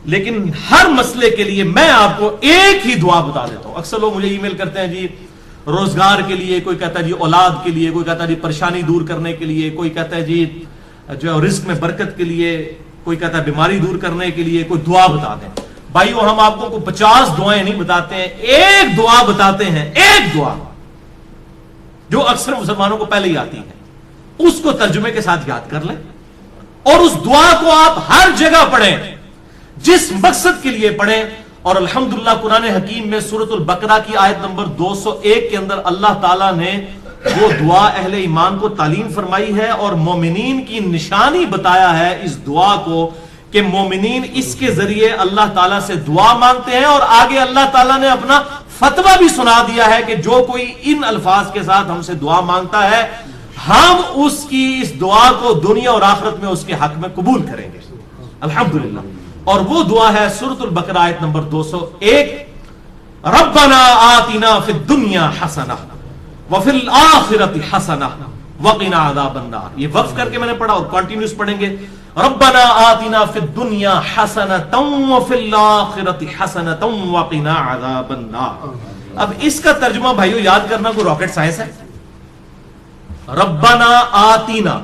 لیکن ہر مسئلے کے لیے میں آپ کو ایک ہی دعا بتا دیتا ہوں. اکثر لوگ مجھے ای میل کرتے ہیں جی روزگار کے لیے، کوئی کہتا ہے جی اولاد کے لیے، کوئی کہتا ہے جی پریشانی دور کرنے کے لیے، کوئی کہتا ہے جی جو رزق میں برکت کے لیے، کوئی کہتا ہے بیماری دور کرنے کے لیے کوئی دعا بتا دیں. بھائیو ہم آپ کو 50 دعائیں نہیں بتاتے ہیں، ایک دعا بتاتے ہیں، ایک دعا جو اکثر مسلمانوں کو پہلے ہی آتی ہے. اس کو ترجمے کے ساتھ یاد کر لیں اور اس دعا کو آپ ہر جگہ پڑھیں، جس مقصد کے لیے پڑھیں. اور الحمدللہ قرآن حکیم میں سورۃ البقرہ کی آیت نمبر 201 کے اندر اللہ تعالیٰ نے وہ دعا اہل ایمان کو تعلیم فرمائی ہے اور مومنین کی نشانی بتایا ہے اس دعا کو کہ مومنین اس کے ذریعے اللہ تعالیٰ سے دعا مانگتے ہیں. اور آگے اللہ تعالیٰ نے اپنا فتویٰ بھی سنا دیا ہے کہ جو کوئی ان الفاظ کے ساتھ ہم سے دعا مانگتا ہے ہم اس کی اس دعا کو دنیا اور آخرت میں اس کے حق میں قبول کریں گے. الحمدللہ. اور وہ دعا ہے سورۃ البقرہ آیت نمبر 201 ربنا آتنا فی الدنیا حسنہ وفی الآخرۃ حسنہ وقنا عذاب النار. یہ وقف کر کے میں نے پڑھا اور کنٹینیوس پڑھیں گے. ربنا آتنا فی الدنیا حسنۃ وفی الآخرۃ حسنۃ وقنا عذاب النار. اب اس کا ترجمہ بھائیو یاد کرنا کوئی راکٹ سائنس ہے. ربنا آتینا،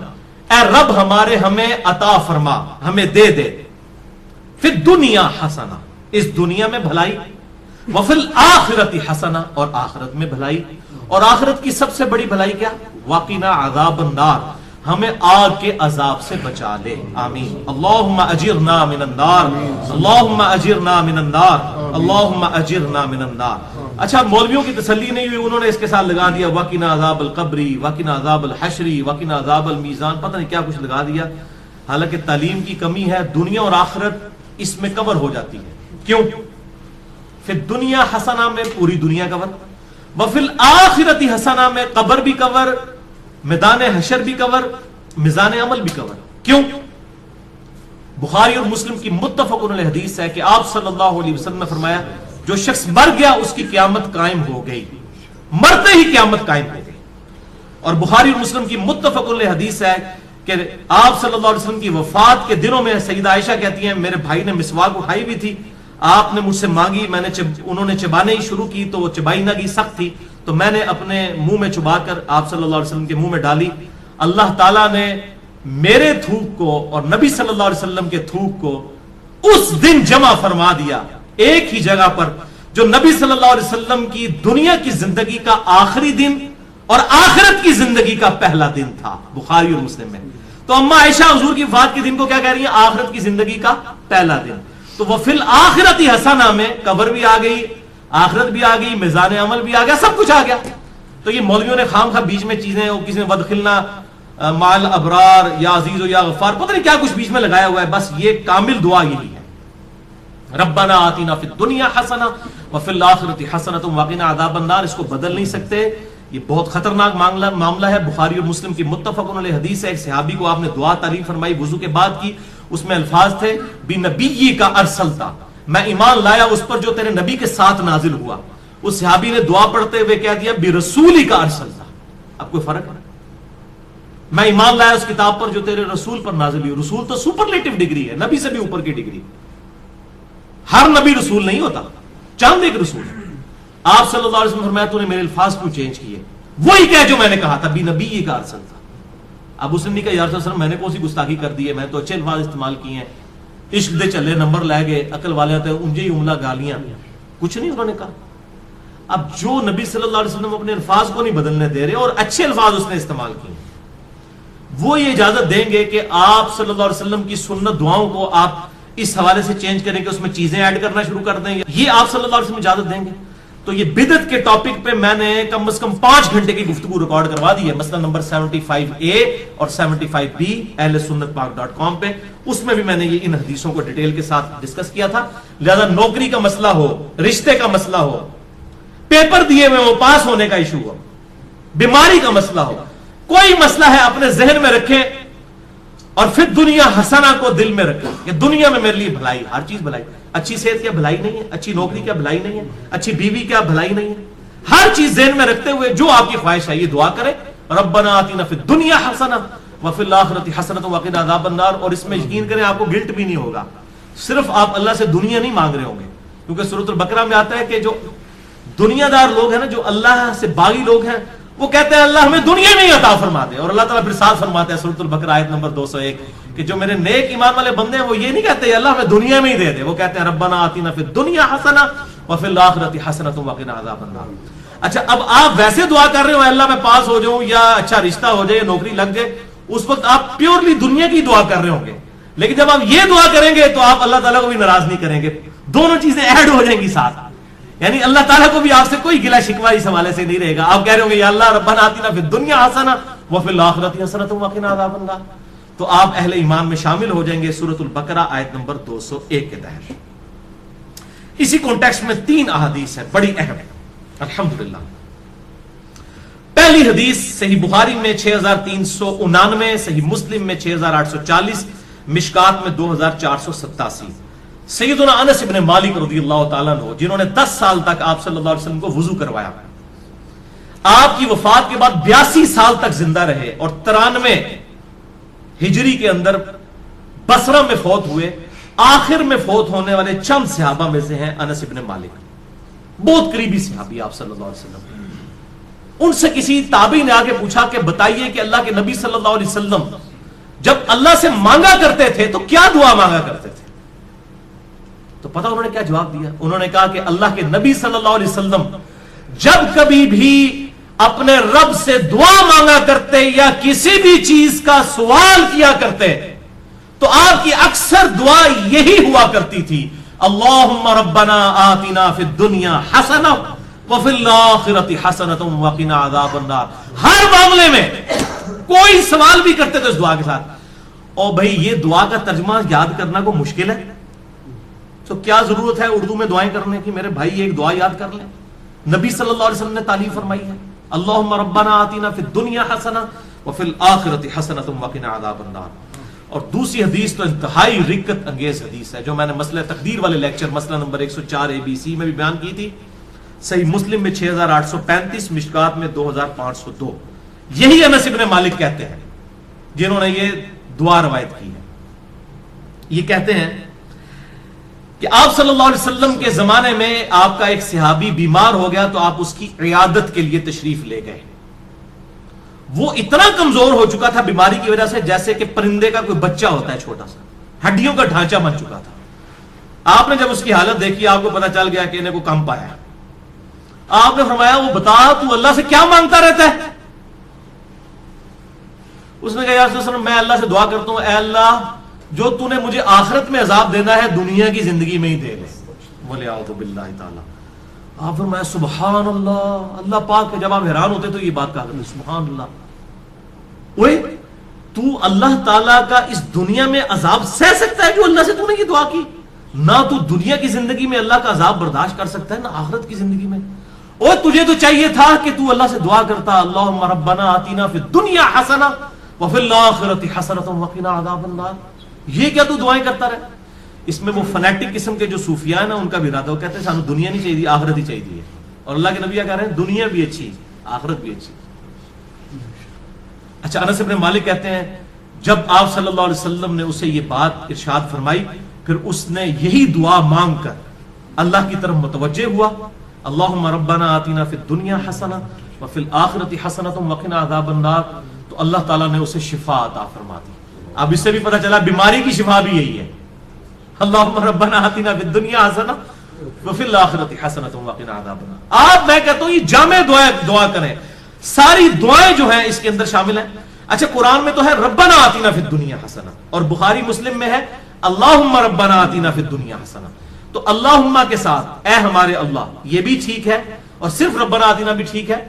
اے رب ہمارے ہمیں عطا فرما، ہمیں دے دے. فی الدنیا حسنہ، اس دنیا میں بھلائی. وفی الآخرۃ حسنہ، اور آخرت میں بھلائی. اور آخرت کی سب سے بڑی بھلائی کیا؟ وقنا عذاب النار، ہمیں آگ کے عذاب سے بچا لے. آمین. اللہم اجرنا من النار، اللہم اجرنا من النار، اللہم اجرنا من النار. اچھا مولویوں کی تسلی نہیں ہوئی، انہوں نے اس کے ساتھ لگا دیا وقنا عذاب القبری، وقنا عذاب الحشری، وقنا عذاب المیزان، پتہ نہیں کیا کچھ لگا دیا. حالانکہ تعلیم کی کمی ہے. دنیا اور آخرت اس میں کور ہو جاتی ہے. کیوں؟ پھر دنیا حسنہ میں پوری دنیا کور، وفی الآخرۃ حسنہ میں قبر بھی کور، میدان حشر بھی کور، میزان عمل بھی کور. کیوں؟ بخاری اور مسلم کی متفق علیہ حدیث ہے کہ آپ صلی اللہ علیہ وسلم نے فرمایا جو شخص مر گیا اس کی قیامت قائم ہو گئی، مرتے ہی قیامت قائم ہو گئی. اور بخاری اور مسلم کی متفق علیہ حدیث ہے کہ آپ صلی اللہ علیہ وسلم کی وفات کے دنوں میں سیدہ عائشہ کہتی ہیں میرے بھائی نے مسواک اٹھائی بھی تھی، آپ نے مجھ سے مانگی، میں نے انہوں نے چبانے ہی شروع کی تو وہ چبائی نہ گئی، سخت تھی، تو میں نے اپنے منہ میں چبا کر آپ صلی اللہ علیہ وسلم کے منہ میں ڈالی. اللہ تعالیٰ نے میرے تھوک کو اور نبی صلی اللہ علیہ وسلم کے تھوک کو اس دن جمع فرما دیا ایک ہی جگہ پر جو نبی صلی اللہ علیہ وسلم کی دنیا کی زندگی کا آخری دن اور آخرت کی زندگی کا پہلا دن تھا. بخاری اور مسلم میں. تو اما عائشہ حضور کی وفات کے دن کو کیا کہہ رہی ہیں؟ آخرت کی زندگی کا پہلا دن. تو وہ فی الآخرۃ حسنہ میں قبر بھی آ گئی، آخرت بھی آ گئی، میزان عمل بھی آ گیا، سب کچھ آ گیا. تو یہ مولویوں نے خام خواہ بیچ میں چیزیں، کسی نے ودخلنا مال ابرار یا عزیز و یا غفار، پتہ نہیں کیا کچھ بیچ میں لگایا ہوا ہے. بس یہ کامل دعا یہی ہے. ربنا آتنا فی الدنیا حسنہ وفی الآخرۃ حسنۃ وقنا عذاب النار. اس کو بدل نہیں سکتے، یہ بہت خطرناک معاملہ ہے. بخاری اور مسلم کی متفق علیہ حدیث ہے. ایک صحابی کو آپ نے دعا تعلیم فرمائی وضو کے بعد کی، اس میں الفاظ تھے بنبی کا ارسلتا، میں ایمان لایا اس پر جو تیرے نبی کے ساتھ نازل ہوا. اس صحابی نے دعا پڑھتے ہوئے کہہ دیا برسولی کا ارسلتا. اب کوئی فرق ہے؟ میں ایمان لایا اس کتاب پر جو تیرے رسول پر نازل ہوئی. رسول تو سپرلیٹو ڈگری ہے، نبی سے بھی اوپر کی ڈگری. ہر نبی رسول نہیں ہوتا، چاند ایک رسول ہے. آپ صلی اللہ علیہ وسلم فرمایا تو نے میرے الفاظ کیوں چینج کیے؟ وہی کہہ جو میں نے کہا تھا بنبی کا ارسلتا. اب اس نے کہا یا رسول اللہ میں نے کون سی گستاخی کر دی ہے، میں تو اچھے الفاظ استعمال کیے ہیں، عشق دے چلے نمبر لے گئے، عقل والے آتے انجے ہی عملہ گالیاں، کچھ نہیں انہوں نے کہا. اب جو نبی صلی اللہ علیہ وسلم اپنے الفاظ کو نہیں بدلنے دے رہے اور اچھے الفاظ اس نے استعمال کیے، وہ یہ اجازت دیں گے کہ آپ صلی اللہ علیہ وسلم کی سنت دعاؤں کو آپ اس حوالے سے چینج کریں کہ اس میں چیزیں ایڈ کرنا شروع کر دیں گے، یہ آپ صلی اللہ علیہ وسلم اجازت دیں گے؟ تو یہ بدعت کے ٹاپک پہ میں نے کم از کم 5 گھنٹے کی گفتگو ریکارڈ کروا دی ہے، مثلا نمبر 75A اور 75B اہل سنت پاک.com پہ. اس میں بھی میں نے یہ ان حدیثوں کو ڈیٹیل کے ساتھ ڈسکس کیا تھا. لہذا نوکری کا مسئلہ ہو، رشتے کا مسئلہ ہو، پیپر دیے ہوئے وہ پاس ہونے کا ایشو ہو، بیماری کا مسئلہ ہو، کوئی مسئلہ ہے اپنے ذہن میں رکھیں اور پھر دنیا حسنہ کو دل میں رکھیں کہ دنیا میں میرے لیے بھلائی، ہر چیز بھلائی. اچھی صحت کیا بھلائی نہیں ہے؟ اچھی نوکری کیا بھلائی نہیں ہے؟ اچھی بیوی کیا بھلائی نہیں ہے؟ ہر چیز ذہن میں رکھتے ہوئے جو آپ کی خواہش ہے یہ دعا کریں ربنا آتنا فی الدنیا حسنہ وفی الآخرۃ حسنۃ وقنا عذاب النار. اور اس میں یقین کریں آپ کو گلٹ بھی نہیں ہوگا صرف آپ اللہ سے دنیا نہیں مانگ رہے ہوں گے، کیونکہ سورۃ البقرہ میں آتا ہے کہ جو دنیا دار لوگ ہیں نا، جو اللہ سے باغی لوگ ہیں، وہ کہتے ہیں اللہ ہمیں دنیا میں ہی عطا فرما دے. اور اللہ تعالیٰ پھر صاف فرماتا ہے سورۃ البقرہ آیت نمبر 201 کہ جو میرے نیک ایمان والے بندے ہیں وہ یہ نہیں کہتے اللہ ہمیں دنیا میں ہی دے دے، وہ کہتے ہیں ربنا آتنا فی الدنیا حسنہ وفی الآخرۃ حسنۃ وقنا عذاب النار. اچھا اب آپ ویسے دعا کر رہے ہو اللہ میں پاس ہو جاؤں یا اچھا رشتہ ہو جائے یا نوکری لگ جائے، اس وقت آپ پیورلی دنیا کی دعا کر رہے ہوں گے. لیکن جب آپ یہ دعا کریں گے تو آپ اللہ تعالیٰ کو بھی ناراض نہیں کریں گے، دونوں چیزیں ایڈ ہو جائیں گی ساتھ. یعنی اللہ تعالیٰ کو بھی آپ سے کوئی گلہ شکوہ اس حوالے سے نہیں رہے گا. آپ کہہ رہے ہوں گے یا اللہ ربنا آتنا فی الدنیا حسنہ وفی الآخرۃ حسنۃ وقنا عذاب النار، تو آپ اہل ایمان میں شامل ہو جائیں گے سورۃ البقرہ آیت نمبر 201 کے تحت. اسی کانٹیکسٹ میں 3 احادیث ہیں بڑی اہم الحمدللہ. پہلی حدیث صحیح بخاری میں 6399، صحیح مسلم میں 6840، مشکات میں 2487. سیدنا انس ابن مالک رضی اللہ تعالیٰ عنہ جنہوں نے 10 سال تک آپ صلی اللہ علیہ وسلم کو وضو کروایا، آپ کی وفات کے بعد 82 سال تک زندہ رہے اور 93 ہجری کے اندر بصرہ میں فوت ہوئے. آخر میں فوت ہونے والے چند صحابہ میں سے ہیں انس ابن مالک، بہت قریبی صحابی آپ صلی اللہ علیہ وسلم. ان سے کسی تابعی نے آگے پوچھا کہ بتائیے کہ اللہ کے نبی صلی اللہ علیہ وسلم جب اللہ سے مانگا کرتے تھے تو کیا دعا مانگا کرتے تھے؟ تو پتہ انہوں نے کیا جواب دیا؟ انہوں نے کہا کہ اللہ کے نبی صلی اللہ علیہ وسلم جب کبھی بھی اپنے رب سے دعا مانگا کرتے یا کسی بھی چیز کا سوال کیا کرتے تو آپ کی اکثر دعا یہی ہوا کرتی تھی، اللہم ربنا آتنا فی الدنیا حسنہ وفی الآخرۃ حسنۃ وقنا عذاب النار. ہر معاملے میں کوئی سوال بھی کرتے تو اس دعا کے ساتھ. اور بھائی یہ دعا کا ترجمہ یاد کرنا کو مشکل ہے تو کیا ضرورت ہے اردو میں دعائیں کرنے کی؟ میرے بھائی ایک دعا یاد کر لیں، نبی صلی اللہ علیہ وسلم نے تعلیم فرمائی ہے، اللہم ربنا آتنا فی الدنیا حسنہ وفی الآخرۃ حسنۃ وقنا عذاب النار. اور دوسری حدیث تو انتہائی رکت انگیز حدیث ہے جو میں نے مسئلہ تقدیر والے لیکچر مسئلہ نمبر 104 ABC میں بھی بیان کی تھی. صحیح مسلم میں 6835، مشکات میں 2502. یہی انس ابن مالک کہتے ہیں جنہوں نے یہ دعا روایت کی ہے. یہ کہتے ہیں کہ آپ صلی اللہ علیہ وسلم کے زمانے میں آپ کا ایک صحابی بیمار ہو گیا تو آپ اس کی عیادت کے لیے تشریف لے گئے. وہ اتنا کمزور ہو چکا تھا بیماری کی وجہ سے جیسے کہ پرندے کا کوئی بچہ ہوتا ہے چھوٹا سا، ہڈیوں کا ڈھانچہ بن چکا تھا. آپ نے جب اس کی حالت دیکھی آپ کو پتا چل گیا کہ انہیں کو کم پایا. آپ نے فرمایا وہ بتا تو اللہ سے کیا مانگتا رہتا ہے؟ اس نے کہا یا رسول اللہ میں اللہ سے دعا کرتا ہوں اے اللہ جو تو نے مجھے آخرت میں عذاب دینا ہے دنیا کی زندگی میں ہی دے لے. بولے اعوذ باللہ تعالی. آپ فرمایا سبحان اللہ. اللہ پاک جب آپ حیران ہوتے تو یہ بات کہا کرتے سبحان اللہ. اوے تو اللہ تعالیٰ کا اس دنیا میں عذاب سہ سکتا ہے جو اللہ سے تو نے یہ دعا کی؟ نہ تو دنیا کی زندگی میں اللہ کا عذاب برداشت کر سکتا ہے نہ آخرت کی زندگی میں. اور تجھے تو چاہیے تھا کہ تو اللہ سے دعا کرتا اللہم ربنا آتنا فی الدنیا حسنہ وفی الآخرۃ حسنۃ وقنا عذاب النار. یہ کیا تو دعائیں کرتا رہے؟ اس میں وہ فنیٹک قسم کے جو صوفیاء ہیں نا ان کا بھی ارادہ، وہ کہتے ہیں سانو دنیا نہیں چاہیے آخرت ہی چاہیے. اور اللہ کے نبی کہہ رہے ہیں دنیا بھی اچھی آخرت بھی اچھی. اچھا انس ابن مالک کہتے ہیں جب آپ صلی اللہ علیہ وسلم نے اسے یہ بات ارشاد فرمائی پھر اس نے یہی دعا مانگ کر اللہ کی طرف متوجہ ہوا، اللہم ربنا آتنا فی الدنیا حسنہ وفی الآخرۃ حسنۃ وقنا عذاب النار. تو اللہ تعالیٰ نے اسے شفا عطا فرما دی. اب اس سے بھی پتہ چلا بیماری کی شفا بھی یہی ہے، اللہم ربنا آتنا فی الدنیا حسنہ وفی الآخرۃ حسنۃ وقنا عذاب النار. آپ میں کہتا ہوں یہ جامع دعا کریں، ساری دعائیں جو ہیں اس کے اندر شامل ہیں. اچھا قرآن میں تو ہے ربنا آتنا فی الدنیا حسنہ اور بخاری مسلم میں ہے اللہم ربنا آتنا فی الدنیا حسنہ. تو اللہم کے ساتھ اے ہمارے اللہ یہ بھی ٹھیک ہے اور صرف ربنا آتنا بھی ٹھیک ہے،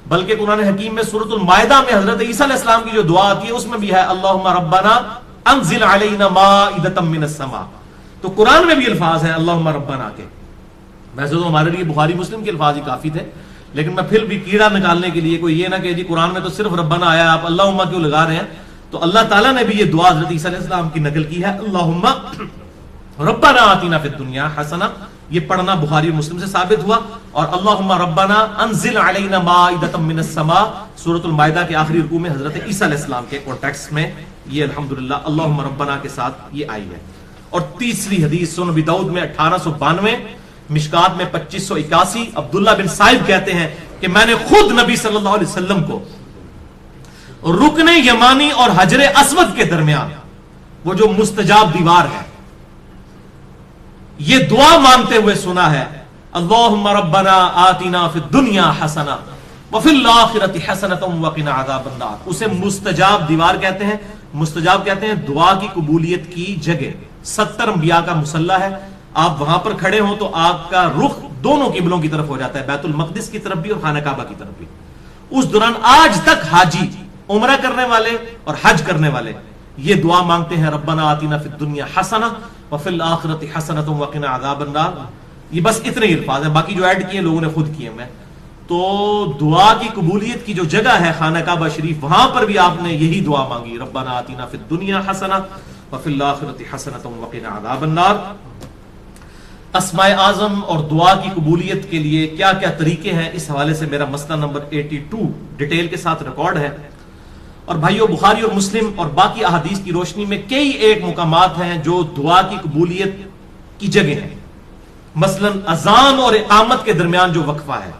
بلکہ قرآن حکیم میں سورۃ المائدہ میں حضرت عیسیٰ علیہ السلام کی جو دعا آتی ہے اس میں بھی ہے اللہم ربنا انزل علینا مائدۃ من السماء. تو قرآن میں بھی الفاظ ہیں اللہم ربنا کے. ویسے تو ہمارے لیے بخاری مسلم کے الفاظ ہی کافی تھے لیکن میں پھر بھی کیڑا نکالنے کے لیے کوئی یہ نہ کہ جی قرآن میں تو صرف ربنا آیا آپ اللہم کیوں لگا رہے ہیں. تو اللہ تعالیٰ نے بھی یہ دعا حضرت عیسیٰ علیہ السلام کی نقل کی ہے اللہم ربنا آتنا فی الدنیا حسنہ. یہ پڑھنا بخاری اور مسلم سے ثابت ہوا. اور اللہم ربنا انزل علینا مائدۃ من السماء سورۃ المائدہ کے آخری رکوع میں حضرت عیسیٰ علیہ السلام کے کانٹیکسٹ میں یہ الحمدللہ اللہم ربنا کے ساتھ یہ آئی ہے. اور تیسری حدیث سنن ابی داؤد میں 1892، مشکات میں 2581، عبداللہ بن صائب کہتے ہیں کہ میں نے خود نبی صلی اللہ علیہ وسلم کو رکن یمانی اور حجر اسود کے درمیان وہ جو مستجاب دیوار ہے یہ دعا مانگتے ہوئے سنا ہے، اللہم ربنا آتنا فی الدنیا حسنہ وفی الآخرۃ حسنۃ وقنا عذاب النار۔ اسے مستجاب دیوار کہتے ہیں۔ مستجاب کہتے ہیں دعا کی قبولیت کی جگہ۔ 70 انبیاء کا مصلی ہے، آپ وہاں پر کھڑے ہوں تو آپ کا رخ دونوں قبلوں کی طرف ہو جاتا ہے، بیت المقدس کی طرف بھی اور خانہ کعبہ کی طرف بھی۔ اس دوران آج تک حاجی، عمرہ کرنے والے اور حج کرنے والے یہ دعا مانگتے ہیں، ربنا آتنا فی الدنیا حسنہ وفی الآخرۃ حسنۃ وقنا عذاب النار۔ یہ بس اتنے ہی الفاظ ہیں، باقی جو ایڈ کیے لوگوں نے خود کیے میں۔ تو دعا کی قبولیت کی جو جگہ ہے خانہ کعبہ شریف، وہاں پر بھی آپ نے یہی دعا مانگی، ربنا آتنا فی الدنیا حسنہ وفی الآخرۃ حسنۃ وقنا عذاب النار۔ اسماء اعظم اور دعا کی قبولیت کے لیے کیا کیا طریقے ہیں، اس حوالے سے میرا مسئلہ نمبر 82 ڈیٹیل کے ساتھ ریکارڈ ہے۔ اور بھائیو، بخاری اور مسلم اور باقی احادیث کی روشنی میں کئی ایک مقامات ہیں جو دعا کی قبولیت کی جگہ ہیں۔ مثلا اذان اور اقامت کے درمیان جو وقفہ ہے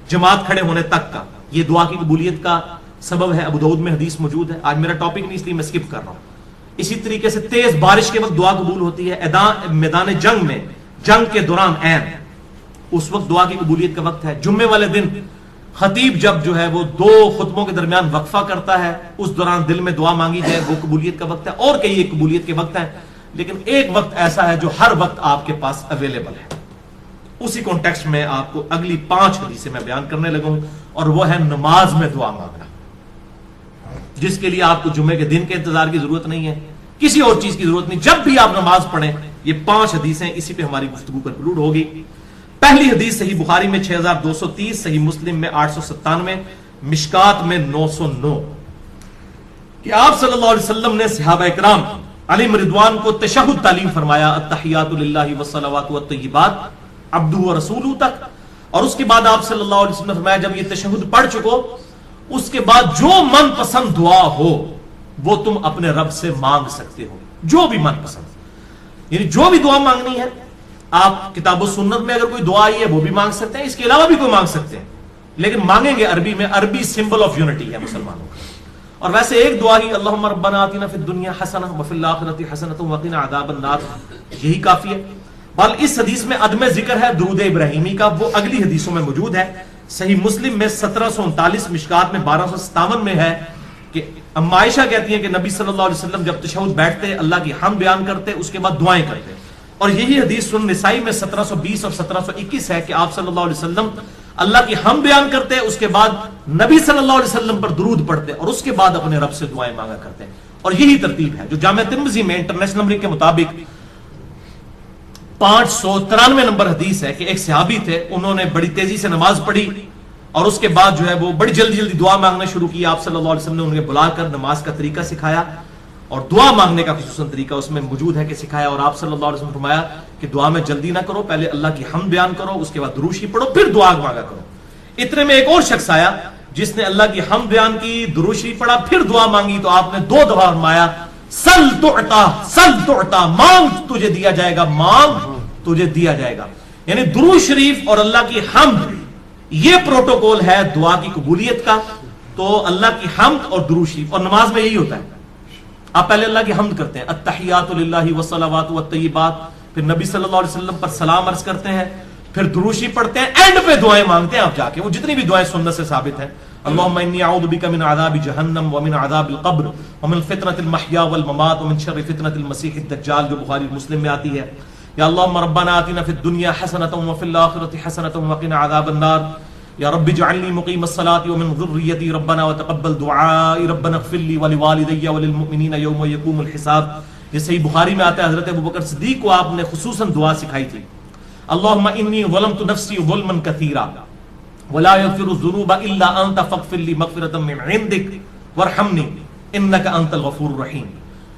جماعت کھڑے ہونے تک کا، یہ دعا کی قبولیت کا سبب ہے۔ ابو داؤد میں حدیث موجود ہے، آج میرا ٹاپک نہیں اس لیے میں سکپ کر رہا ہوں۔ اسی طریقے سے تیز بارش کے وقت دعا قبول ہوتی ہے، میدان جنگ میں، جنگ کے دوران عین، اس وقت دعا کی قبولیت کا وقت ہے۔ جمعے والے دن خطیب جب جو ہے وہ 2 خطبوں کے درمیان وقفہ کرتا ہے، اس دوران دل میں دعا مانگی جائے، وہ قبولیت کا وقت ہے۔ اور کئی ایک قبولیت کے وقت ہیں، لیکن ایک وقت ایسا ہے جو ہر وقت آپ کے پاس اویلیبل ہے۔ اسی کانٹیکسٹ میں آپ کو اگلی 5 حدیثیں میں بیان کرنے لگا ہوں، اور وہ ہے نماز میں دعا مانگنا، جس کے لیے آپ کو جمعے کے دن کے انتظار کی ضرورت نہیں ہے، کسی اور چیز کی ضرورت نہیں، جب بھی آپ نماز پڑھیں۔ یہ 5 حدیثیں اسی پہ ہماری گفتگو کنکلوڈ ہوگی۔ پہلی حدیث صحیح بخاری میں 6230، صحیح مسلم میں 897، مشکات میں 909، کہ آپ صلی اللہ علیہ وسلم نے صحابہ اکرام علیہم رضوان کو تشہد تعلیم فرمایا، التحیات للہ والصلوات والطیبات عبدہ ورسولہ تک، اور اس کے بعد آپ صلی اللہ علیہ وسلم نے فرمایا جب یہ تشہد پڑھ چکو، اس کے بعد جو من پسند دعا ہو وہ تم اپنے رب سے مانگ سکتے ہو، جو بھی من پسند، یعنی جو بھی دعا مانگنی ہے آپ کتاب و سنت میں اگر کوئی دعا آئی ہے وہ بھی مانگ سکتے ہیں، اس کے علاوہ بھی کوئی مانگ سکتے ہیں، لیکن مانگیں گے عربی میں۔ عربی سمبل آف یونٹی ہے مسلمانوں کا۔ اور ویسے ایک دعا ہی اللہم ربنا آتنا فی الدنیا حسنہ وفی الآخرۃ حسنۃ وقنا عذاب النار، یہی کافی ہے۔ بل اس حدیث میں عدم ذکر ہے درود ابراہیمی کا، وہ اگلی حدیثوں میں موجود ہے۔ صحیح مسلم میں 1739، مشکات میں 1257 میں ہے کہ اما عائشہ کہتی ہیں کہ نبی صلی اللہ علیہ وسلم جب تشہد بیٹھتے اللہ کی حمد بیان کرتے، اس کے بعد دعائیں کرتے۔ اور یہی حدیث سنن نسائی میں 1720 اور 1721 ہے کہ آپ صلی اللہ علیہ وسلم اللہ کی حمد بیان کرتے، اس کے بعد نبی صلی اللہ علیہ وسلم پر درود پڑھتے، اور اس کے بعد اپنے رب سے دعائیں مانگا کرتے۔ اور یہی ترتیب ہے جو جامع ترمذی میں انٹرنیشنل نمبر کے مطابق 593 نمبر حدیث ہے کہ ایک صحابی تھے، انہوں نے بڑی تیزی سے نماز پڑھی اور اس کے بعد جو ہے وہ بڑی جلدی جلدی دعا مانگنا شروع کی۔ آپ صلی اللہ علیہ وسلم نے انہیں بلا کر نماز کا طریقہ سکھایا، اور دعا مانگنے کا خصوصاً طریقہ اس میں موجود ہے کہ سکھایا، اور آپ صلی اللہ علیہ وسلم نے فرمایا کہ دعا میں جلدی نہ کرو، پہلے اللہ کی حمد بیان کرو، اس کے بعد درود شریف پڑھو، پھر دعا مانگا کرو۔ اتنے میں ایک اور شخص آیا جس نے اللہ کی حمد بیان کی، درود شریف پڑھا، پھر دعا مانگی، تو آپ نے 2 دفعہ فرمایا سل تعطا، سل تعطا، مانگ تجھے دیا جائے گا، مانگ تجھے دیا جائے گا۔ یعنی درود شریف اور اللہ کی حمد یہ پروٹوکول ہے دعا کی قبولیت کا۔ تو اللہ کی حمد اور درود شریف، اور نماز میں یہی ہوتا ہے، آپ پہلے اللہ کی حمد کرتے ہیں، التحیات للہ والصلوات والطیبات، پھر نبی صلی اللہ علیہ وسلم پر سلام عرض کرتے ہیں، پھر درود شریف پڑھتے ہیں، اینڈ پہ دعائیں مانگتے ہیں آپ جا کے، وہ جتنی بھی دعائیں سنت سے ثابت ہیں۔ اللہم انی اعوذ بک من عذاب جہنم ومن عذاب القبر ومن فتنة المحیا والممات ومن شر فتنة المسیح الدجال، جو بخاری مسلم میں آتی ہے۔ یا اللہم ربنا آتنا فی الدنیا حسنۃ وفی الآخرۃ حسنۃ وقنا عذاب النار، یا رب اجعلنی مقیم الصلاۃ ومن ذریتی ربنا وتقبل دعائی ربنا اغفر لی ولوالدی وللمؤمنین یوم یقوم الحساب۔ یہ صحیح بخاری میں آتا ہے، حضرت ابوبکر صدیق کو آپ نے خصوصاً دعا سکھائی تھی، اللہم انی ظلمت نفسی ظلما کثیرا ولا یغفر الذنوب الا انت فاغفر لی مغفرۃ من عندک وارحمنی انک انت الغفور الرحیم۔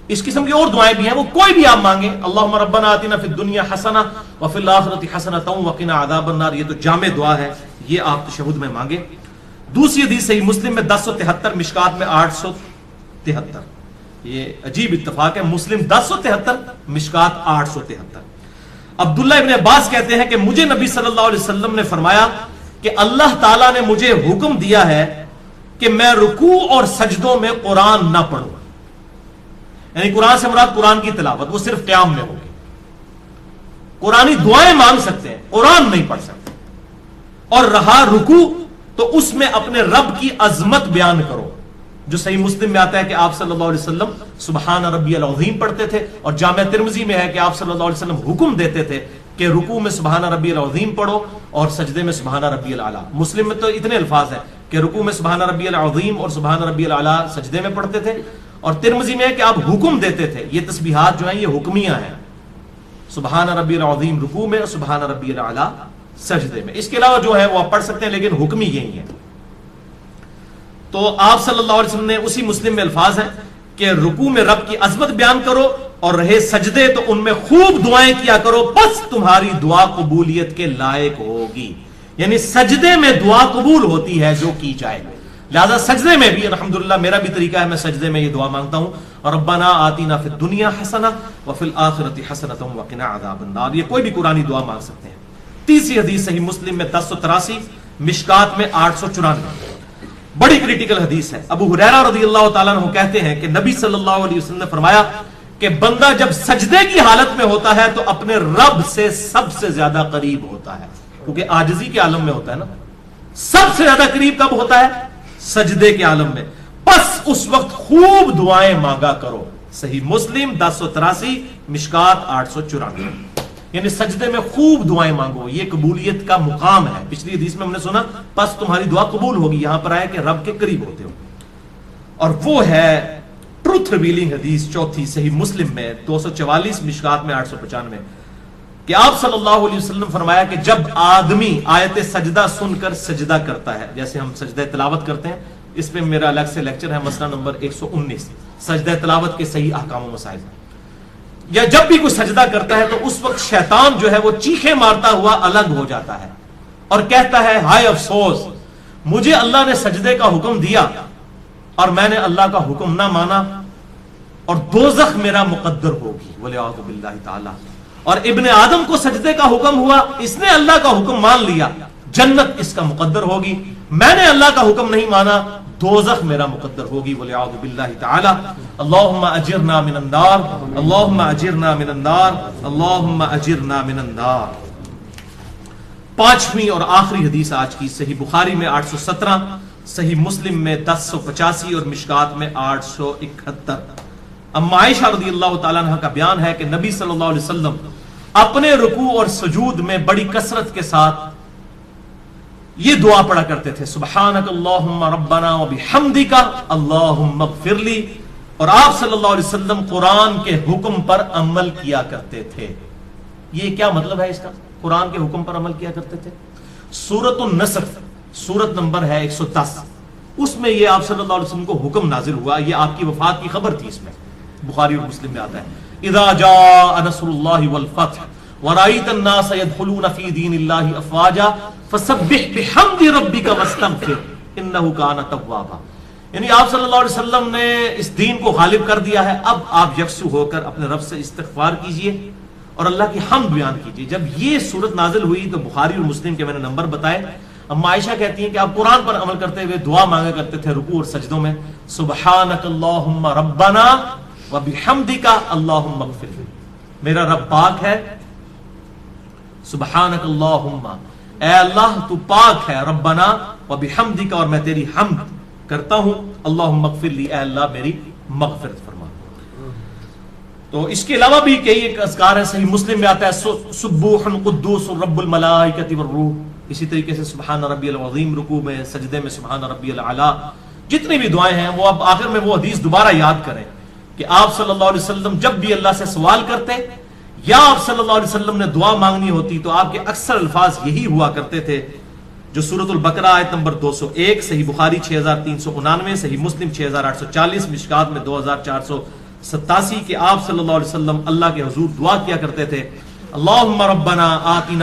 اس قسم کی اور دعائیں بھی ہیں، وہ کوئی بھی آپ مانگیں، اللہم ربنا آتنا فی الدنیا حسنہ وفی الآخرۃ حسنۃ وقنا عذاب النار، یہ تو جامع دعا ہے، یہ آپ تشہد میں مانگیں۔ دوسری حدیث صحیح مسلم میں 1073، مشکات میں 873، یہ عجیب اتفاق ہے. مسلم 1073, مشکات 873. عبداللہ ابن عباس کہتے ہیں کہ مجھے نبی صلی اللہ علیہ وسلم نے فرمایا کہ اللہ تعالیٰ نے مجھے حکم دیا ہے کہ میں رکوع اور سجدوں میں قرآن نہ پڑھوں. یعنی قرآن سے مراد قرآن کی تلاوت, وہ صرف قیام میں ہوگی. قرآنی دعائیں مانگ سکتے ہیں, قرآن نہیں پڑھ سکتے. اور رہا رکوع تو اس میں اپنے رب کی عظمت بیان کرو, جو صحیح مسلم میں آتا ہے کہ آپ صلی اللہ علیہ وسلم سبحان ربی العظیم پڑھتے تھے, اور جامع ترمذی میں ہے کہ آپ صلی اللہ علیہ وسلم حکم دیتے تھے کہ رکوع میں سبحان ربی العظیم پڑھو اور سجدے میں سبحان ربی الاعلی. مسلم میں تو اتنے الفاظ ہیں کہ رکوع میں سبحان ربی العظیم اور سبحان ربی الاعلی سجدے میں پڑھتے تھے, اور ترمذی میں ہے کہ آپ حکم دیتے تھے. یہ تسبیحات جو ہیں یہ حکمیاں ہیں, سبحان ربی العظیم رکوع میں اور سبحان ربی الاعلی سجدے میں. اس کے علاوہ جو ہے وہ آپ پڑھ سکتے ہیں, لیکن حکمی یہی ہے. تو آپ صلی اللہ علیہ وسلم نے اسی مسلم میں الفاظ ہیں کہ رکوع میں رب کی عظمت بیان کرو, اور رہے سجدے تو ان میں خوب دعائیں کیا کرو, بس تمہاری دعا قبولیت کے لائق ہوگی. یعنی سجدے میں دعا قبول ہوتی ہے جو کی جائے. لہذا سجدے میں بھی الحمدللہ میرا بھی طریقہ ہے, میں سجدے میں یہ دعا مانگتا ہوں, ربنا آتینا فی الدنیا حسنہ وفی الآخرۃ حسنۃ وقنا عذاب النار. یہ کوئی بھی قرآنی دعا مانگ سکتے ہیں. تیسری حدیث صحیح مسلم میں 1083, مشکات میں 894, بڑی کریٹیکل حدیث ہے. ابو ہریرہ رضی اللہ تعالیٰ عنہ کہتے ہیں کہ نبی صلی اللہ علیہ وسلم نے فرمایا کہ بندہ جب سجدے کی حالت میں ہوتا ہے تو اپنے رب سے سب سے زیادہ قریب ہوتا ہے, کیونکہ عاجزی کے عالم میں ہوتا ہے نا. سب سے زیادہ قریب کب ہوتا ہے؟ سجدے کے عالم میں. بس اس وقت خوب دعائیں مانگا کرو. صحیح مسلم 1083, مشکات 894. یعنی سجدے میں خوب دعائیں مانگو, یہ قبولیت کا مقام ہے. پچھلی حدیث میں ہم نے سنا پس تمہاری دعا قبول ہوگی, یہاں پر آیا کہ رب کے قریب ہوتے ہو. اور وہ ہے ٹروتھ ریویلنگ حدیث چوتھی صحیح مسلم میں 244, مشکات میں 895, کہ آپ صلی اللہ علیہ وسلم فرمایا کہ جب آدمی آیت سجدہ سن کر سجدہ کرتا ہے, جیسے ہم سجدہ تلاوت کرتے ہیں, اس پہ میرا الگ سے لیکچر ہے, مسئلہ نمبر 119, سجدہ تلاوت کے صحیح احکام و مسائل. یا جب بھی کوئی سجدہ کرتا ہے تو اس وقت شیطان جو ہے وہ چیخیں مارتا ہوا الگ ہو جاتا ہے اور کہتا ہے ہائے افسوس, مجھے اللہ نے سجدے کا حکم دیا اور میں نے اللہ کا حکم نہ مانا, اور دوزخ میرا مقدر ہوگی ولیعوذ باللہ تعالی. اور ابن آدم کو سجدے کا حکم ہوا, اس نے اللہ کا حکم مان لیا, جنت اس کا مقدر ہوگی. میں نے اللہ کا حکم نہیں مانا, دوزخ میرا مقدر ہوگی ولیعوذ باللہ تعالی. اللہم اجرنا من النار, اللہم اجرنا من النار, اللہم اجرنا من النار. پانچویں اور آخری حدیث آج کی, صحیح بخاری میں 817, صحیح مسلم میں 1085 اور مشکات میں 871. اما عائشہ رضی اللہ تعالیٰ عنہ کا بیان ہے کہ نبی صلی اللہ علیہ وسلم اپنے رکوع اور سجود میں بڑی کثرت کے ساتھ یہ دعا پڑھا کرتے تھے, سبحانک اللہم ربنا وبحمدک اللہم اغفر لی. اور آپ صلی اللہ علیہ وسلم قرآن کے حکم پر عمل کیا کرتے تھے. یہ کیا مطلب ہے اس کا؟ قرآن کے حکم پر عمل کیا کرتے تھے. سورۃ النصر سورت نمبر ہے 110, اس میں یہ آپ صلی اللہ علیہ وسلم کو حکم نازل ہوا. یہ آپ کی وفات کی خبر تھی, اس میں بخاری اور مسلم میں آتا ہے, اذا جاء نصر اللہ والفتح ورأيت الناس يدخلون في دين الله افواجا فسبح بحمد ربك واستغفر انه كان توابا. یعنی آپ صلی اللہ علیہ وسلم نے اس دین کو غالب کر دیا ہے, اب آپ یکسو ہو کر اپنے رب سے استغفار کیجئے اور اللہ کی حمد بیان کیجئے. جب یہ صورت نازل ہوئی تو بخاری اور مسلم کے میں نے نمبر بتائے. اما عائشہ کہتی ہیں کہ آپ قرآن پر عمل کرتے ہوئے دعا مانگا کرتے تھے رکوع اور سجدوں میں, سبحانک اللہم ربنا وبحمدک اللہم اغفر لی. میرا رب پاک ہے, سبحانک اللہم, اے اللہ تو پاک ہے, ربنا وبحمدک, اور میں تیری حمد کرتا ہوں, اللہم اغفر لی, اے اللہ میری مغفرت فرما. تو اس کے علاوہ بھی کئی اذکار ہیں, صحیح مسلم میں آتا ہے سبوح قدوس رب الملائکۃ والروح. اسی طریقے سے سبحان ربی العظیم رکوع میں, سجدے میں سبحان ربی الاعلی. جتنی بھی دعائیں ہیں وہ اب آخر میں وہ حدیث دوبارہ یاد کریں کہ آپ صلی اللہ علیہ وسلم جب بھی اللہ سے سوال کرتے یا آپ صلی اللہ علیہ وسلم نے دعا مانگنی ہوتی تو آپ کے اکثر الفاظ یہی ہوا کرتے تھے جو سورۃ البقرہ آیت نمبر 201, صحیح بخاری 6399, صحیح مسلم 6840, مشکات میں 2487, کہ آپ صلی اللہ علیہ وسلم اللہ کے حضور دعا کیا کرتے تھے, اللہم ربنا آتنا